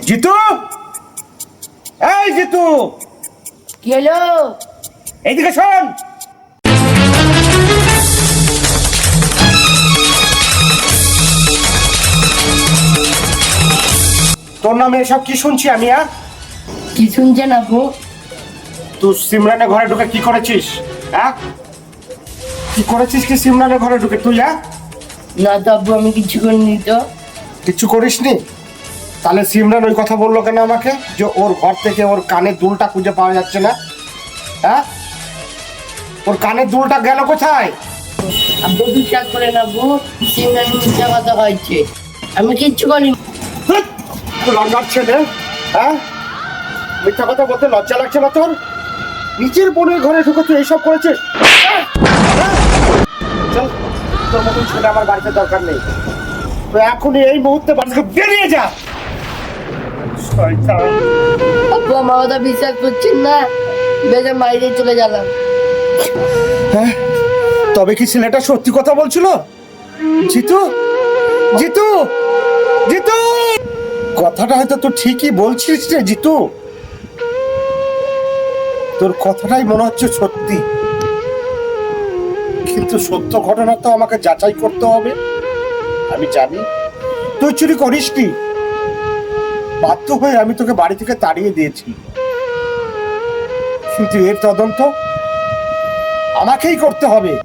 জিতু, এই জিতু, কি হলো? এইদিকে শোন। তোর নামে এসব কি শুনছি আমি? কি শুনছেন আপু? তুই সিমরানের ঘরে ঢুকে কি করেছিস? কি করেছিস কি সিমরানের ঘরে ঢুকে তুই? না তো আব্বু, আমি কিছু করিনি তো। কিছু করিসনি? তাহলে সিমরান ওই কথা বললো কেন আমাকে যে ওর ঘর থেকে ওর কানের দুলটা খুঁজে পাওয়া যাচ্ছে না? ওর কানের দুলটা গেল কোথায়? আব্বু বিশ্বাস করেন আব্বু, সিমরান মিথ্যা কথা হয়েছে, আমি কিচ্ছু করিনি। লজ্জার ছেলে, মিথ্যা কথা বলতে লজ্জা লাগছে না তোর? নিজের বোনের ঘরে ঢুকে তুই এইসব করেছিস? চল, তোর মতন ছেলে আমার বাড়িতে দরকার নেই। তুই এখনই এই মুহূর্তে বাড়ি থেকে বেরিয়ে যা। আব্বু আমার কথা বিশ্বাস করছেন না, বেজে বাইরে চলে গেলাম। তবে কি ছেলেটা সত্যি কথা বলছিল? জিতু, জিতু, জিতু, কথাটা হয়তো তুই ঠিকই বলছিস রে জিতু। তোর কথাটাই মনে হচ্ছে সত্যি, কিন্তু সত্য ঘটনা তো আমাকে যাচাই করতে হবে। আমি জানি তুই চুরি করিসনি, বাধ্য হয়ে আমি তোকে বাড়ি থেকে তাড়িয়ে দিয়েছি, কিন্তু এর তদন্ত আমাকেই করতে হবে।